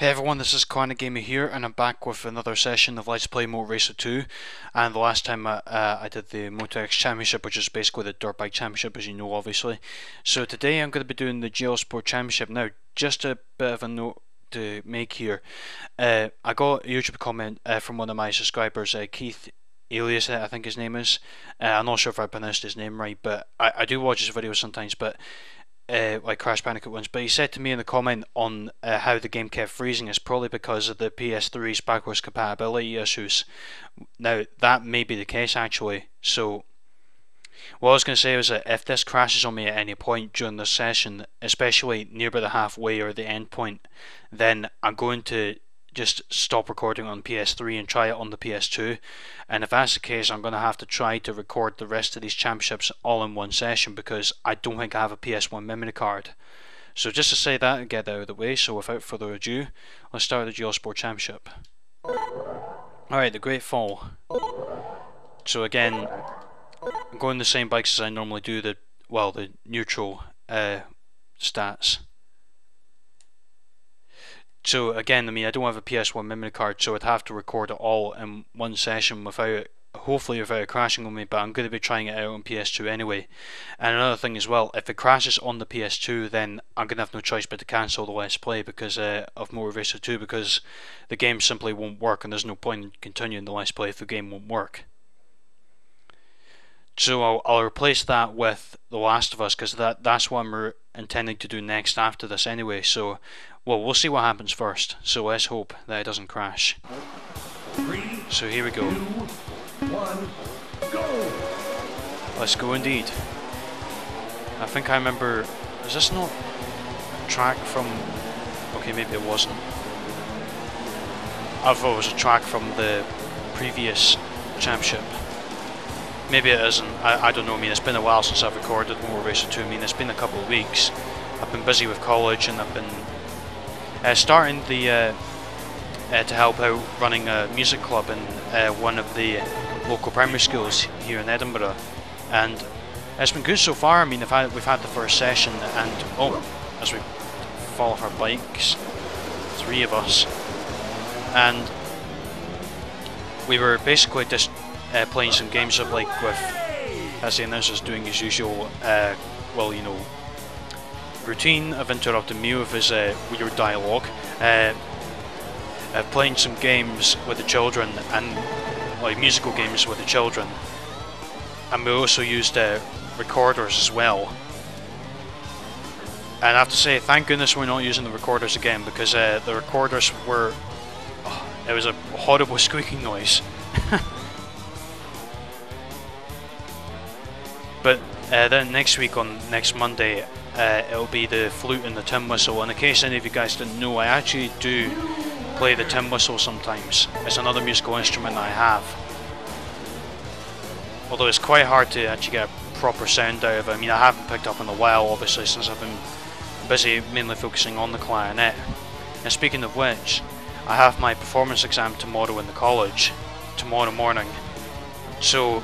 Hey everyone, this is Clarinetgamer here, and I'm back with another session of Let's Play Moto Racer 2. And the last time I did the Moto X Championship, which is basically the dirt bike championship, as you know, obviously. So today I'm going to be doing the GL Sport Championship. Now, just a bit of a note to make here. I got a YouTube comment from one of my subscribers, Keith Alias, I think his name is. I'm not sure if I pronounced his name right, but I do watch his videos sometimes, but like Crash Bandicoot ones, but he said to me in the comment on how the game kept freezing is probably because of the PS3's backwards compatibility issues. Now, that may be the case actually, so what I was going to say was that if this crashes on me at any point during this session, especially near by the halfway or the end point, then I'm going to just stop recording on PS3 and try it on the PS2. And if that's the case, I'm going to have to try to record the rest of these championships all in one session because I don't think I have a PS1 memory card. So just to say that and get that out of the way, so without further ado, let's start the GL Sport Championship. Alright, the Great Fall. So again, I'm going the same bikes as I normally do, the neutral stats. So again, I mean, I don't have a PS1 memory card, so I'd have to record it all in one session without, hopefully without it crashing on me, but I'm going to be trying it out on PS2 anyway. And another thing as well, if it crashes on the PS2, then I'm going to have no choice but to cancel the Let's Play because of Moto Racer 2, because the game simply won't work and there's no point in continuing the Let's Play if the game won't work. So I'll replace that with The Last of Us, because that's what I'm intending to do next after this anyway. So, well, we'll see what happens first. So let's hope that it doesn't crash. So here we go. 2, 1, go! Let's go indeed. I think I remember. Is this not a track from? Okay, maybe it wasn't. I thought it was a track from the previous championship. Maybe it isn't, I don't know. I mean, it's been a while since I've recorded Moto Racer 2. I mean, it's been a couple of weeks. I've been busy with college and I've been starting the to help out running a music club in one of the local primary schools here in Edinburgh, and it's been good so far. I mean, we've had the first session, and as we fall off our bikes, 3 of us, and we were basically just playing some games of, like, with, as the announcer's doing his usual, routine of interrupting me with his weird dialogue, playing some games with the children, and like musical games with the children, and we also used recorders as well. And I have to say, thank goodness we're not using the recorders again, because the recorders were, it was a horrible squeaking noise. But then next week, on next Monday, it'll be the flute and the tin whistle. And in case any of you guys didn't know, I actually do play the tin whistle sometimes. It's another musical instrument I have. Although it's quite hard to actually get a proper sound out of it. I mean, I haven't picked up in a while, obviously, since I've been busy mainly focusing on the clarinet. And speaking of which, I have my performance exam tomorrow in the college, tomorrow morning. So,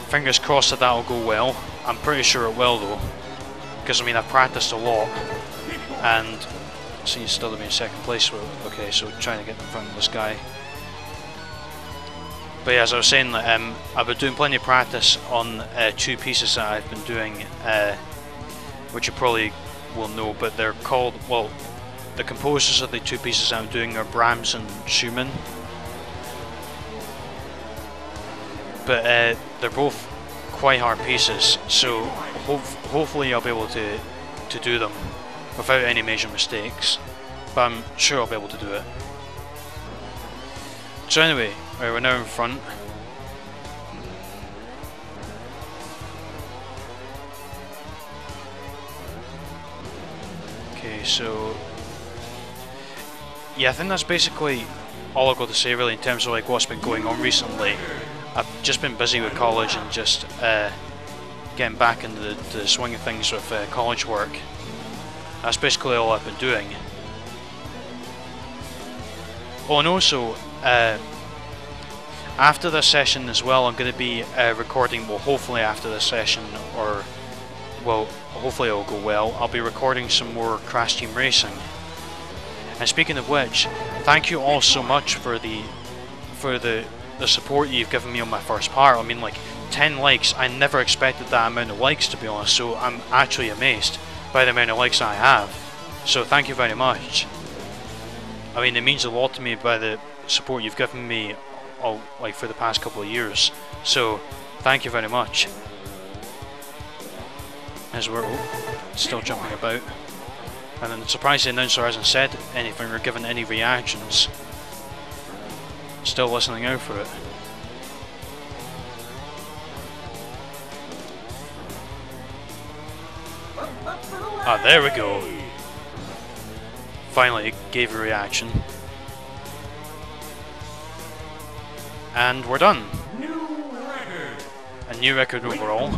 fingers crossed that that'll go well. I'm pretty sure it will though, because I mean, I've practiced a lot, and seems still to be in second place. Okay, so trying to get in front of this guy. But yeah, as I was saying, I've been doing plenty of practice on 2 pieces that I've been doing, which you probably will know, but they're called, well, the composers of the 2 pieces I'm doing are Brahms and Schumann. But they're both quite hard pieces, so hopefully I'll be able to do them without any major mistakes, but I'm sure I'll be able to do it. So anyway, right, we're now in front. Okay, so yeah, I think that's basically all I've got to say really in terms of like what's been going on recently. I've just been busy with college and just getting back into the swing of things with college work. That's basically all I've been doing. Oh, and also, after this session as well, I'm going to be recording, well, hopefully after this session, or, well, hopefully it'll go well, I'll be recording some more Crash Team Racing. And speaking of which, thank you all so much for the support you've given me on my first part. I mean, like 10 likes. I never expected that amount of likes, to be honest. So I'm actually amazed by the amount of likes I have. So thank you very much. I mean, it means a lot to me by the support you've given me, all, like for the past couple of years. So thank you very much. As we're still jumping about, and then surprised the announcer hasn't said anything or given any reactions. Still listening out for it. Ah, there we go. Finally, it gave a reaction. And we're done. A new record overall.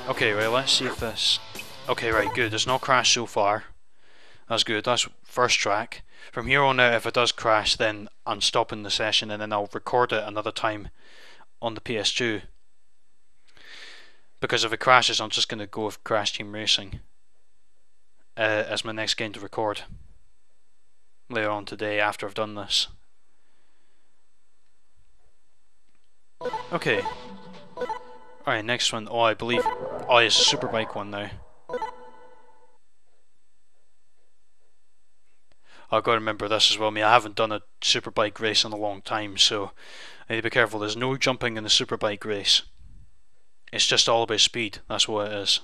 Okay, right, let's see if this... Okay, right, good. There's no crash so far. That's good. That's first track. From here on out, if it does crash, then I'm stopping the session and then I'll record it another time on the PS2. Because if it crashes, I'm just going to go with Crash Team Racing as my next game to record later on today after I've done this. Okay. Alright, next one. Oh, I believe... Oh, it's a Superbike one now. I've got to remember this as well. I mean, I haven't done a Superbike race in a long time, so I need to be careful. There's no jumping in the Superbike race. It's just all about speed. That's what it is.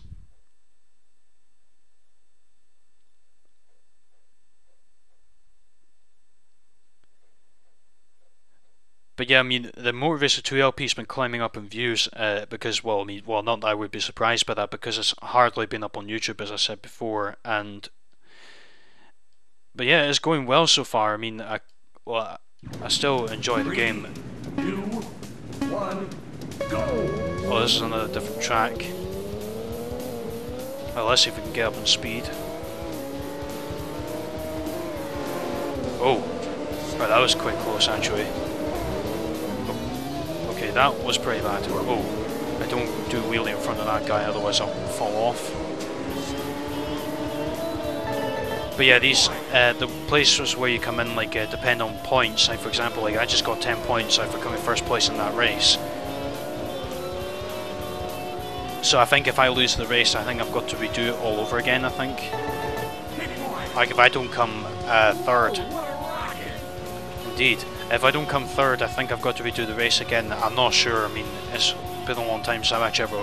But yeah, I mean, the Motor Racer 2 LP's been climbing up in views because, well, I mean, well, not that I would be surprised by that because it's hardly been up on YouTube, as I said before, and but yeah, it's going well so far. I mean, I still enjoy the game. 2, 1, go! Oh, this is another different track. Well, let's see if we can get up in speed. Oh, right, that was quite close actually. Okay, that was pretty bad. Oh, I don't do a wheelie in front of that guy, otherwise I'll fall off. But yeah, these the places where you come in like depend on points. Like for example, like I just got 10 points for coming first place in that race. So I think if I lose the race, I think I've got to redo it all over again. I think, like if I don't come third, indeed. If I don't come third, I think I've got to redo the race again. I'm not sure. I mean, it's been a long time since I've actually ever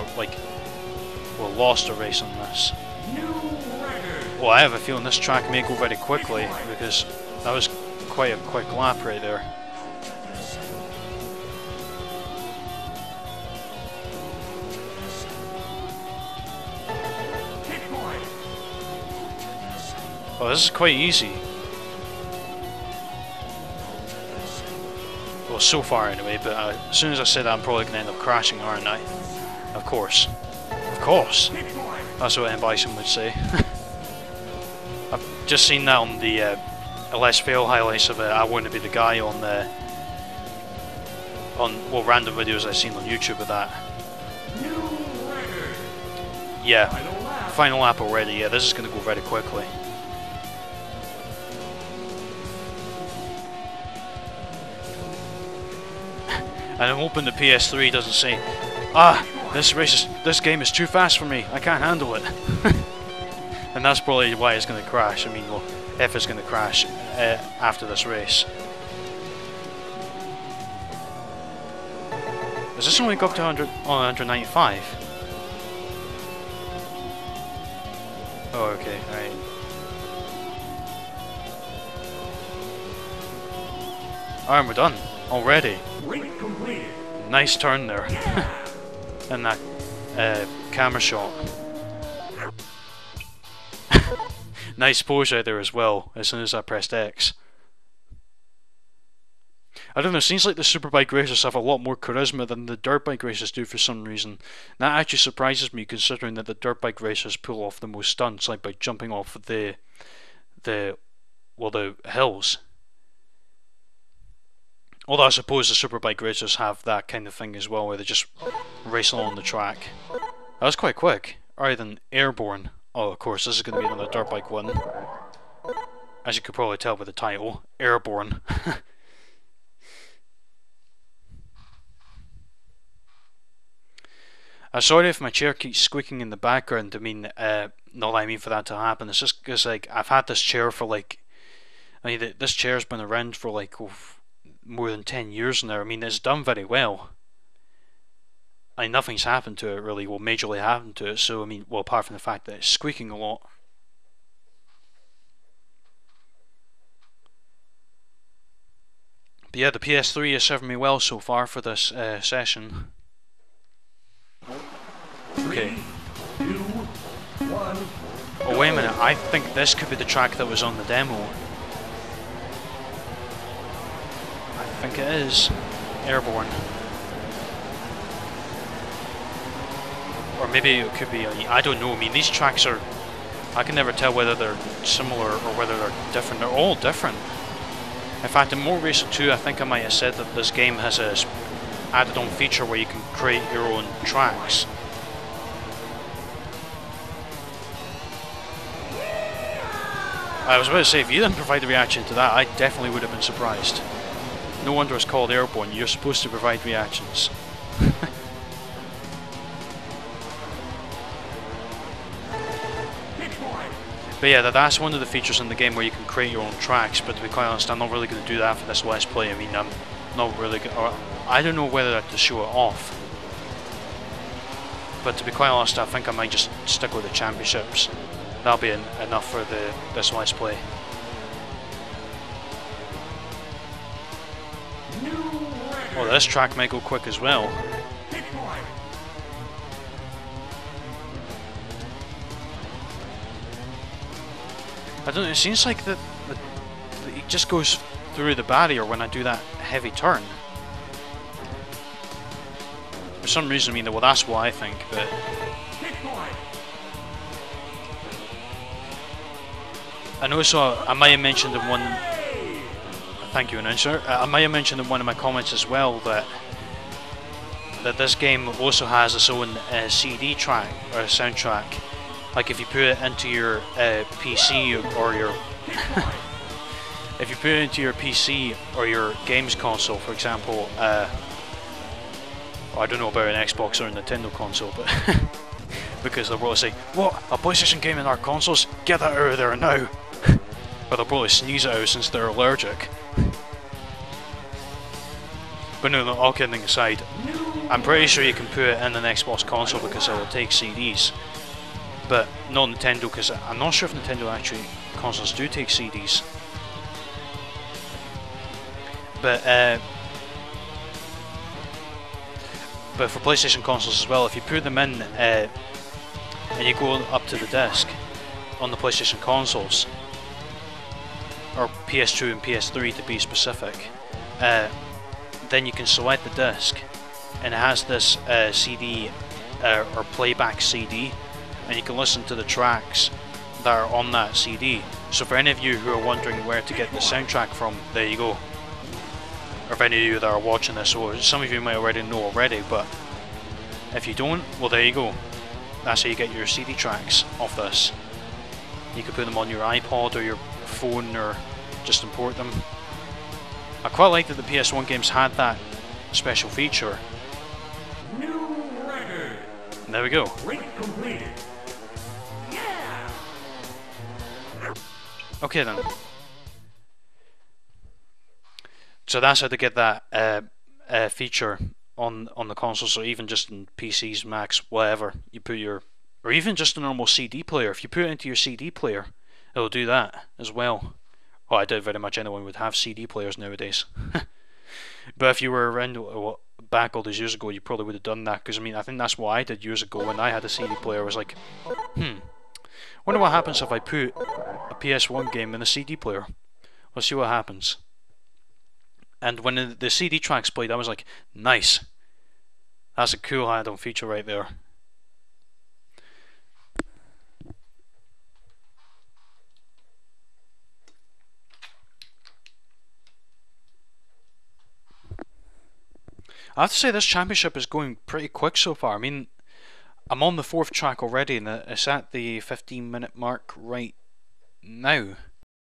lost a race on this. Well, I have a feeling this track may go very quickly because that was quite a quick lap right there. Oh, this is quite easy. Well, so far anyway, but as soon as I say that, I'm probably going to end up crashing, aren't I? Of course. Of course! That's what M. Bison would say. I've just seen that on the Let's Fail highlights of it. I want to be the guy on random videos I've seen on YouTube of that. Yeah, final lap already. Yeah, this is going to go very quickly. And I'm hoping the PS3 doesn't say, this game is too fast for me, I can't handle it. And that's probably why it's going to crash. I mean, well, if it's going to crash after this race. Does this only go up to 195? Oh, okay, alright. Alright, we're done. Already. Nice turn there. And that camera shot. Nice pose right there as well, as soon as I pressed X. I don't know, it seems like the Superbike racers have a lot more charisma than the dirt bike racers do for some reason. That actually surprises me, considering that the dirt bike racers pull off the most stunts, like by jumping off the hills. Although I suppose the Superbike racers have that kind of thing as well, where they just race along the track. That was quite quick. Alright then, Airborne. Oh, of course, this is going to be another dirt bike one. As you could probably tell by the title, Airborne. Sorry if my chair keeps squeaking in the background. I mean, not that I mean for that to happen. It's just because like I've had this chair for like, I mean, this chair's been around for like more than 10 years now. I mean, it's done very well. I mean, nothing's happened to it really, well, majorly happened to it. So I mean, well, apart from the fact that it's squeaking a lot. But yeah, the PS3 is serving me well so far for this session. Okay. 2, 1. Oh wait a minute, I think this could be the track that was on the demo. I think it is. Airborne. Or maybe it could be, I don't know, I mean these tracks are, I can never tell whether they're similar or whether they're different. They're all different. In fact, in Motor Racer 2 I think I might have said that this game has a added on feature where you can create your own tracks. I was about to say, if you didn't provide the reaction to that, I definitely would have been surprised. No wonder it's called Airborne, you're supposed to provide reactions. But yeah, that's one of the features in the game where you can create your own tracks, but to be quite honest, I'm not really going to do that for this Let's Play. I mean, I'm not really I don't know whether to show it off. But to be quite honest, I think I might just stick with the championships. That'll be enough for this Let's Play. Oh, this track might go quick as well. I don't know, it seems like that it just goes through the barrier when I do that heavy turn. For some reason, I mean, well, that's what I think, but... I know, so I might have mentioned in one... Thank you, announcer. I might have mentioned in one of my comments as well that this game also has its own CD track, or soundtrack. Like if you put it into your PC or your... if you put it into your PC or your games console, for example, I don't know about an Xbox or a Nintendo console, but because they'll probably say, "What? A PlayStation game in our consoles? Get that out of there now!" Or they'll probably sneeze it out since they're allergic. But no, all kidding aside, I'm pretty sure you can put it in an Xbox console because it will take CDs. But not Nintendo, because I'm not sure if Nintendo actually consoles do take CDs. But for PlayStation consoles as well, if you put them in and you go up to the disc on the PlayStation consoles, or PS2 and PS3 to be specific, then you can select the disc, and it has this CD or playback CD. And you can listen to the tracks that are on that CD. So for any of you who are wondering where to get the soundtrack from, there you go. Or if any of you that are watching this, or some of you might already know already, but if you don't, well there you go. That's how you get your CD tracks off this. You can put them on your iPod or your phone, or just import them. I quite like that the PS1 games had that special feature. New record. And there we go. Rate completed. Okay then. So that's how to get that feature on the console. So even just in PCs, Macs, whatever, you put your, or even just a normal CD player. If you put it into your CD player, it'll do that as well. Well, I doubt very much anyone would have CD players nowadays. But if you were around back all those years ago, you probably would have done that. Because I mean, I think that's what I did years ago when I had a CD player. I was like, wonder what happens if I put a PS1 game in a CD player. Let's see what happens. And when the CD tracks played, I was like, nice. That's a cool add-on feature right there. I have to say this championship is going pretty quick so far. I mean, I'm on the fourth track already, and it's at the 15-minute mark right now.